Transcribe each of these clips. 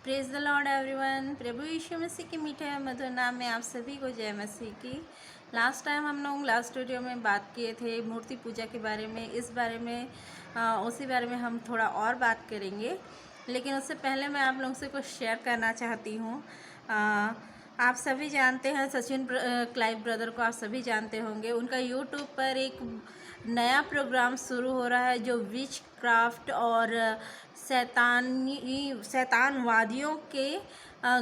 Praise the lord everyone. प्रभु यीशु मसीह के मीठे मधुर नाम में आप सभी को जय मसीह की। लास्ट टाइम हम लोग लास्ट वीडियो में बात किए थे मूर्ति पूजा के बारे में। इस बारे में उसी बारे में हम थोड़ा और बात करेंगे, लेकिन उससे पहले मैं आप लोगों से कुछ शेयर करना चाहती हूँ। आप सभी जानते हैं सचिन क्लाइव ब्रदर को, आप सभी जानते होंगे। उनका यूट्यूब पर एक नया प्रोग्राम शुरू हो रहा है जो विच क्राफ्ट और शैतानवादियों के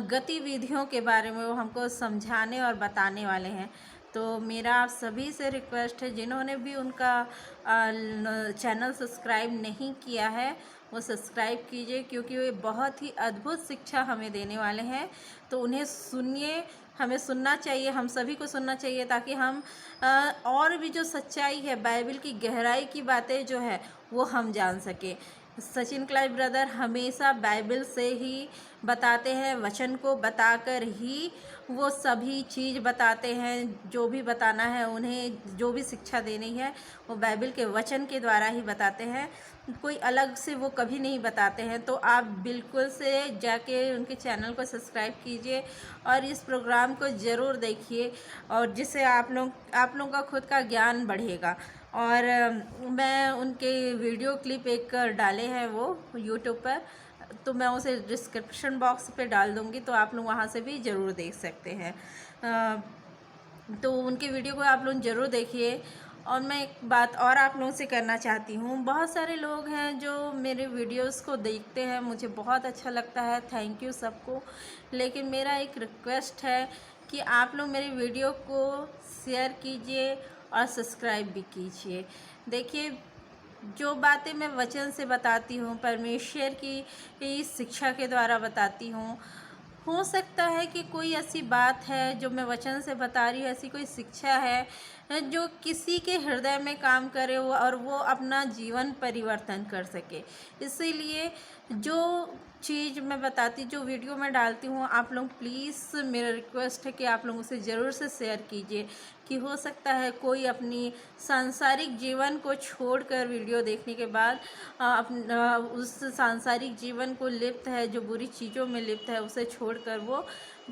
गतिविधियों के बारे में वो हमको समझाने और बताने वाले हैं। तो मेरा आप सभी से रिक्वेस्ट है, जिन्होंने भी उनका चैनल सब्सक्राइब नहीं किया है वो सब्सक्राइब कीजिए, क्योंकि वे बहुत ही अद्भुत शिक्षा हमें देने वाले हैं। तो उन्हें सुनिए, हमें सुनना चाहिए, हम सभी को सुनना चाहिए, ताकि हम और भी जो सच्चाई है, बाइबल की गहराई की बातें जो है वो हम जान सकें। सचिन क्लाइव ब्रदर हमेशा बाइबल से ही बताते हैं, वचन को बताकर ही वो सभी चीज़ बताते हैं। जो भी बताना है उन्हें, जो भी शिक्षा देनी है वो बाइबल के वचन के द्वारा ही बताते हैं, कोई अलग से वो कभी नहीं बताते हैं। तो आप बिल्कुल से जाके उनके चैनल को सब्सक्राइब कीजिए और इस प्रोग्राम को ज़रूर देखिए, और जिससे आप लोगों का खुद का ज्ञान बढ़ेगा। और मैं उनके वीडियो क्लिप एक डाले हैं वो यूट्यूब पर, तो मैं उसे डिस्क्रिप्शन बॉक्स पे डाल दूँगी, तो आप लोग वहाँ से भी ज़रूर देख सकते हैं। तो उनके वीडियो को आप लोग ज़रूर देखिए। और मैं एक बात और आप लोगों से करना चाहती हूँ। बहुत सारे लोग हैं जो मेरे वीडियोस को देखते हैं, मुझे बहुत अच्छा लगता है, थैंक यू सबको। लेकिन मेरा एक रिक्वेस्ट है कि आप लोग मेरे वीडियो को शेयर कीजिए और सब्सक्राइब भी कीजिए। देखिए, जो बातें मैं वचन से बताती हूँ, परमेश्वर की शिक्षा के द्वारा बताती हूँ, हो सकता है कि कोई ऐसी बात है जो मैं वचन से बता रही हूँ, ऐसी कोई शिक्षा है जो किसी के हृदय में काम करे और वो अपना जीवन परिवर्तन कर सके। इसीलिए जो चीज़ मैं बताती, जो वीडियो मैं डालती हूँ, आप लोग प्लीज़, मेरा रिक्वेस्ट है कि आप लोग उसे ज़रूर से शेयर कीजिए, कि हो सकता है कोई अपनी सांसारिक जीवन को छोड़कर वीडियो देखने के बाद उस सांसारिक जीवन को लिप्त है, जो बुरी चीज़ों में लिप्त है, उसे छोड़कर वो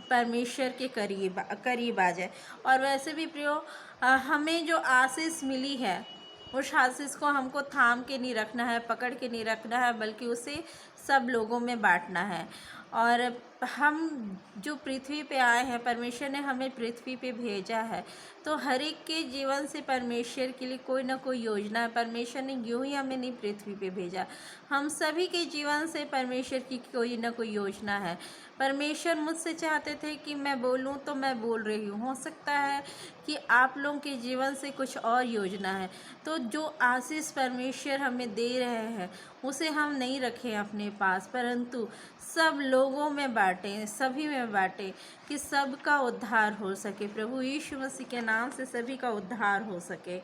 परमेश्वर के करीब आ जाए। और वैसे भी प्रियो, हमें जो आशीष मिली है उस आशीष को हमको थाम के नहीं रखना है, पकड़ के नहीं रखना है, बल्कि उसे सब लोगों में बांटना है। और हम जो पृथ्वी पे आए हैं, परमेश्वर ने हमें पृथ्वी पे भेजा है, तो हर एक के जीवन से परमेश्वर के लिए कोई ना कोई योजना है। परमेश्वर ने यूं ही हमें नहीं पृथ्वी पे भेजा, हम सभी के जीवन से परमेश्वर की कोई ना कोई योजना है। परमेश्वर मुझसे चाहते थे कि मैं बोलूं, तो मैं बोल रही हूँ। हो सकता है कि आप लोगों के जीवन से कुछ और योजना है। तो जो आशीष परमेश्वर हमें दे रहे हैं उसे हम नहीं रखें अपने पास, परंतु सब लोगों में बांटें, सभी में बांटें, कि सबका उद्धार हो सके। प्रभु यीशु मसीह के नाम से सभी का उद्धार हो सके।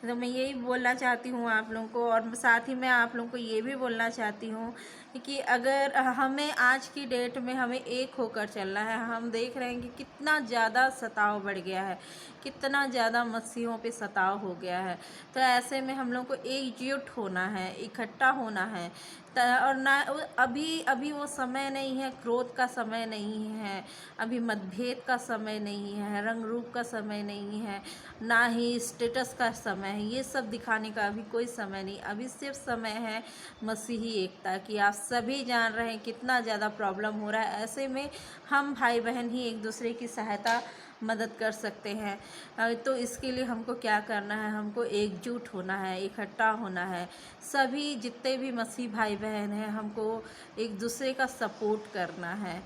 तो मैं यही बोलना चाहती हूँ आप लोगों को। और साथ ही मैं आप लोगों को ये भी बोलना चाहती हूँ कि अगर हमें आज की डेट में हमें एक होकर चलना है। हम देख रहे हैं कि कितना ज़्यादा सताव बढ़ गया है, कितना ज़्यादा मसीहों पे सताव हो गया है। तो ऐसे में हम लोग को एकजुट होना है, इकट्ठा होना है। और ना अभी वो समय नहीं है, क्रोध का समय नहीं है, अभी मतभेद का समय नहीं है, रंग रूप का समय नहीं है, ना ही स्टेटस का समय है। ये सब दिखाने का अभी कोई समय नहीं। अभी सिर्फ समय है मसीही एकता की। आप सभी जान रहे हैं कितना ज़्यादा प्रॉब्लम हो रहा है। ऐसे में हम भाई बहन ही एक दूसरे की सहायता, मदद कर सकते हैं। तो इसके लिए हमको क्या करना है, हमको एकजुट होना है, इकट्ठा होना है। सभी जितने भी मसीह भाई बहन हैं, हमको एक दूसरे का सपोर्ट करना है।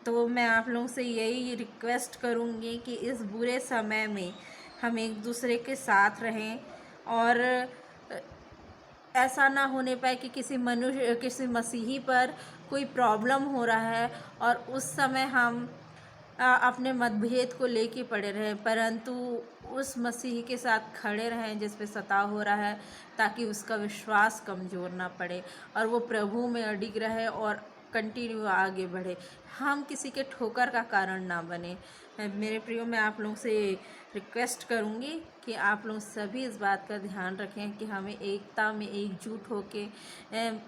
तो मैं आप लोगों से यही रिक्वेस्ट करूँगी कि इस बुरे समय में हम एक दूसरे के साथ रहें, और ऐसा ना होने पाए कि किसी मसीही पर कोई प्रॉब्लम हो रहा है और उस समय हम अपने मतभेद को लेके पड़े रहें, परंतु उस मसीही के साथ खड़े रहें जिस पे सताव हो रहा है, ताकि उसका विश्वास कमज़ोर ना पड़े और वो प्रभु में अडिग रहे और कंटिन्यू आगे बढ़े, हम किसी के ठोकर का कारण ना बने। मेरे प्रियो, मैं आप लोगों से रिक्वेस्ट करूँगी कि आप लोग सभी इस बात का ध्यान रखें कि हमें एकता में एकजुट होके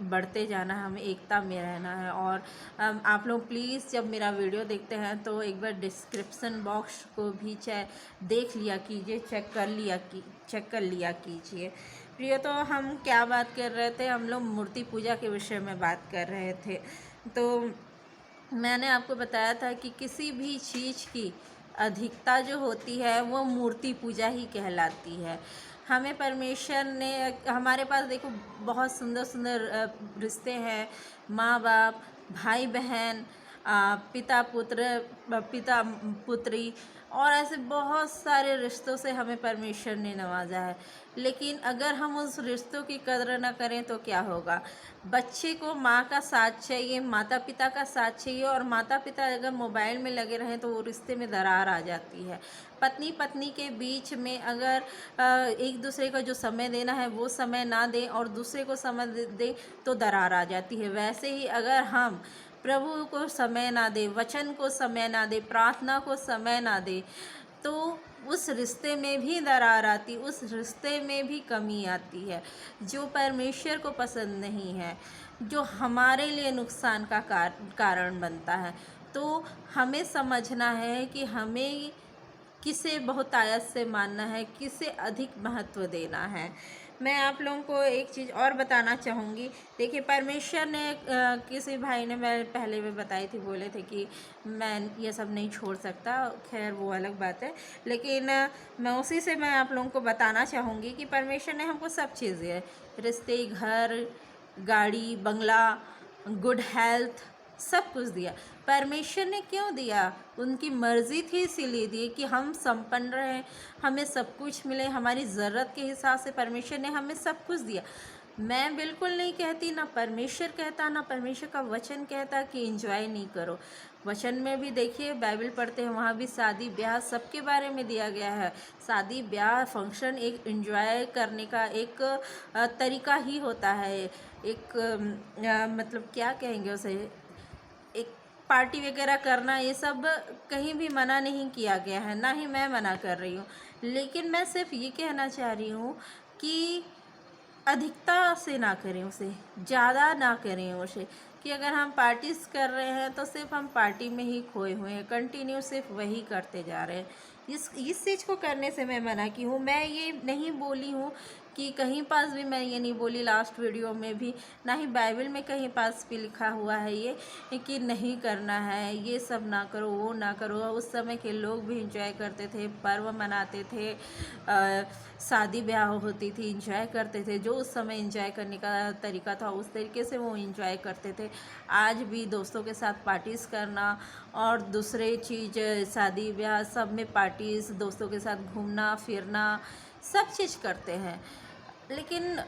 बढ़ते जाना है, हमें एकता में रहना है। और आप लोग प्लीज़ जब मेरा वीडियो देखते हैं तो एक बार डिस्क्रिप्शन बॉक्स को भी देख लिया कीजिए, चेक कर लिया कीजिए। प्रियो, तो हम क्या बात कर रहे थे? हम लोग मूर्ति पूजा के विषय में बात कर रहे थे। तो मैंने आपको बताया था कि किसी भी चीज़ की अधिकता जो होती है वो मूर्ति पूजा ही कहलाती है। हमें परमेश्वर ने, हमारे पास देखो बहुत सुंदर सुंदर रिश्ते हैं, माँ बाप, भाई बहन, पिता पुत्री, और ऐसे बहुत सारे रिश्तों से हमें परमेश्वर ने नवाजा है। लेकिन अगर हम उस रिश्तों की कदर न करें तो क्या होगा? बच्चे को माँ का साथ चाहिए, माता पिता का साथ चाहिए, और माता पिता अगर मोबाइल में लगे रहें तो वो रिश्ते में दरार आ जाती है। पत्नी पत्नी के बीच में अगर एक दूसरे को जो समय देना है वो समय ना दें और दूसरे को समय दें तो दरार आ जाती है। वैसे ही अगर हम प्रभु को समय ना दे, वचन को समय ना दे, प्रार्थना को समय ना दे, तो उस रिश्ते में भी दरार आती, उस रिश्ते में भी कमी आती है, जो परमेश्वर को पसंद नहीं है, जो हमारे लिए नुकसान का कारण बनता है। तो हमें समझना है कि हमें किसे बहुत आयत से मानना है, किसे अधिक महत्व देना है। मैं आप लोगों को एक चीज़ और बताना चाहूँगी। देखिए, परमेश्वर ने किसी भाई ने, मैं पहले भी बताई थी, बोले थे कि मैं ये सब नहीं छोड़ सकता, खैर वो अलग बात है। लेकिन मैं उसी से मैं आप लोगों को बताना चाहूँगी कि परमेश्वर ने हमको सब चीज़ दी है, रिश्ते, घर, गाड़ी, बंगला, गुड हेल्थ, सब कुछ दिया। परमेश्वर ने क्यों दिया? उनकी मर्ज़ी थी, इसीलिए दिए कि हम संपन्न रहें, हमें सब कुछ मिले, हमारी ज़रूरत के हिसाब से परमेश्वर ने हमें सब कुछ दिया। मैं बिल्कुल नहीं कहती, ना परमेश्वर कहता, ना परमेश्वर का वचन कहता कि एंजॉय नहीं करो। वचन में भी देखिए, बाइबल पढ़ते हैं, वहाँ भी शादी ब्याह सबके बारे में दिया गया है। शादी ब्याह फंक्शन एक एंजॉय करने का एक तरीका ही होता है। एक मतलब क्या कहेंगे उसे, एक पार्टी वगैरह करना, ये सब कहीं भी मना नहीं किया गया है, ना ही मैं मना कर रही हूँ। लेकिन मैं सिर्फ ये कहना चाह रही हूँ कि अधिकता से ना करें उसे, ज़्यादा ना करें उसे, कि अगर हम पार्टीज कर रहे हैं तो सिर्फ हम पार्टी में ही खोए हुए हैं, कंटिन्यू सिर्फ वही करते जा रहे हैं। इस चीज़ को करने से मैं मना की हूँ। मैं ये नहीं बोली हूँ कि कहीं पास भी मैं ये नहीं बोली, लास्ट वीडियो में भी, ना ही बाइबल में कहीं पास भी लिखा हुआ है ये कि नहीं करना है, ये सब ना करो, वो ना करो। उस समय के लोग भी इंजॉय करते थे, पर्व मनाते थे, शादी ब्याह होती थी, इंजॉय करते थे। जो उस समय इंजॉय करने का तरीका था उस तरीके से वो इंजॉय करते थे। आज भी दोस्तों के साथ पार्टीज़ करना और दूसरे चीज़, शादी ब्याह सब में पार्टीज़, दोस्तों के साथ घूमना फिरना, सब चीज़ करते हैं। लेकिन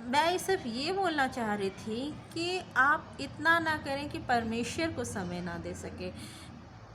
मैं सिर्फ ये बोलना चाह रही थी कि आप इतना ना करें कि परमेश्वर को समय ना दे सके।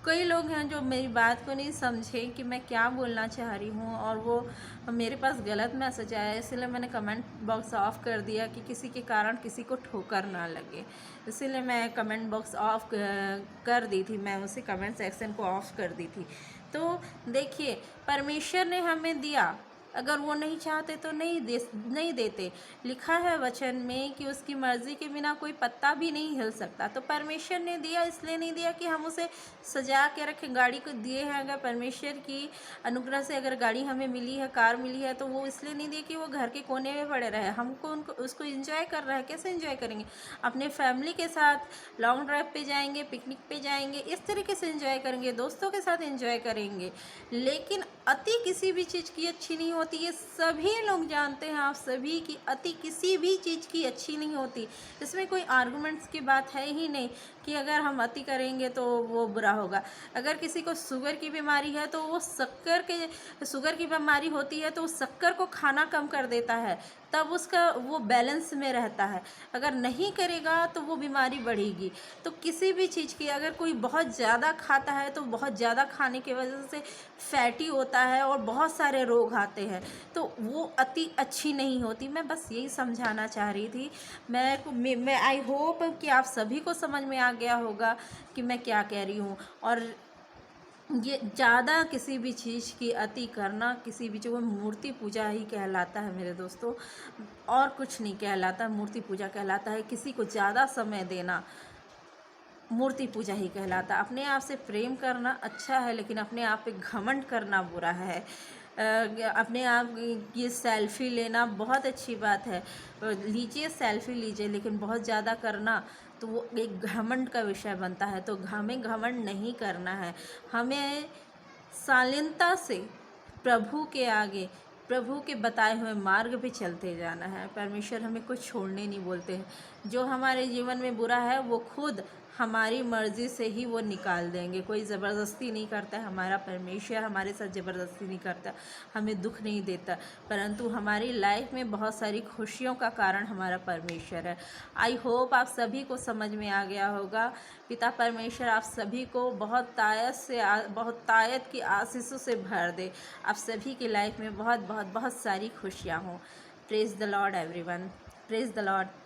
कई लोग हैं जो मेरी बात को नहीं समझे कि मैं क्या बोलना चाह रही हूँ, और वो मेरे पास गलत मैसेज आया, इसलिए मैंने कमेंट बॉक्स ऑफ कर दिया कि किसी के कारण किसी को ठोकर ना लगे। इसीलिए मैं कमेंट बॉक्स ऑफ कर दी थी, मैं उसी कमेंट सेक्शन को ऑफ कर दी थी। तो देखिए, परमेश्वर ने हमें दिया, अगर वो नहीं चाहते तो नहीं देते। लिखा है वचन में कि उसकी मर्ज़ी के बिना कोई पत्ता भी नहीं हिल सकता। तो परमेश्वर ने दिया, इसलिए नहीं दिया कि हम उसे सजा के रखें। गाड़ी को दिए हैं, अगर परमेश्वर की अनुग्रह से अगर गाड़ी हमें मिली है, कार मिली है, तो वो इसलिए नहीं दिया कि वो घर के कोने में पड़े रहे। हमको उसको इंजॉय कर रहा है। कैसे इंजॉय करेंगे? अपने फैमिली के साथ लॉन्ग ड्राइव पे जाएंगे, पिकनिक पे जाएंगे, इस तरीके से इंजॉय करेंगे, दोस्तों के साथ इंजॉय करेंगे। लेकिन अति किसी भी चीज़ की अच्छी नहीं होती, ये सभी लोग जानते हैं, आप सभी की अति किसी भी चीज़ की अच्छी नहीं होती। इसमें कोई आर्गूमेंट्स की बात है ही नहीं कि अगर हम अति करेंगे तो वो बुरा होगा। अगर किसी को शुगर की बीमारी है तो वो शुगर की बीमारी होती है तो शक्कर को खाना कम कर देता है, तब उसका वो बैलेंस में रहता है। अगर नहीं करेगा तो वो बीमारी बढ़ेगी। तो किसी भी चीज़ की अगर कोई बहुत ज़्यादा खाता है तो बहुत ज़्यादा खाने की वजह से फैटी होता है और बहुत सारे रोग आते हैं, तो वो अति अच्छी नहीं होती। मैं बस यही समझाना चाह रही थी। मैं आई होप कि आप सभी को समझ में आ गया होगा कि मैं क्या कह रही हूँ। और ये ज़्यादा किसी भी चीज़ की अति करना किसी भी चीज़, वो मूर्ति पूजा ही कहलाता है मेरे दोस्तों, और कुछ नहीं कहलाता। मूर्ति पूजा कहलाता है किसी को ज़्यादा समय देना, मूर्ति पूजा ही कहलाता। अपने आप से प्रेम करना अच्छा है, लेकिन अपने आप पे घमंड करना बुरा है। अपने आप ये सेल्फी लेना बहुत अच्छी बात है, लीजिए सेल्फी लीजिए, लेकिन बहुत ज़्यादा करना तो वो एक घमंड का विषय बनता है। तो हमें घमंड नहीं करना है, हमें शालीनता से प्रभु के आगे, प्रभु के बताए हुए मार्ग पे चलते जाना है। परमेश्वर हमें कुछ छोड़ने नहीं बोलते हैं। जो हमारे जीवन में बुरा है वो खुद हमारी मर्ज़ी से ही वो निकाल देंगे। कोई ज़बरदस्ती नहीं करता है, हमारा परमेश्वर हमारे साथ ज़बरदस्ती नहीं करता, हमें दुख नहीं देता, परंतु हमारी लाइफ में बहुत सारी खुशियों का कारण हमारा परमेश्वर है। आई होप आप सभी को समझ में आ गया होगा। पिता परमेश्वर आप सभी को बहुत तायत की आशीषों से भर दे। आप सभी की लाइफ में बहुत बहुत बहुत सारी खुशियाँ हों। Praise the lord everyone, praise the Lord.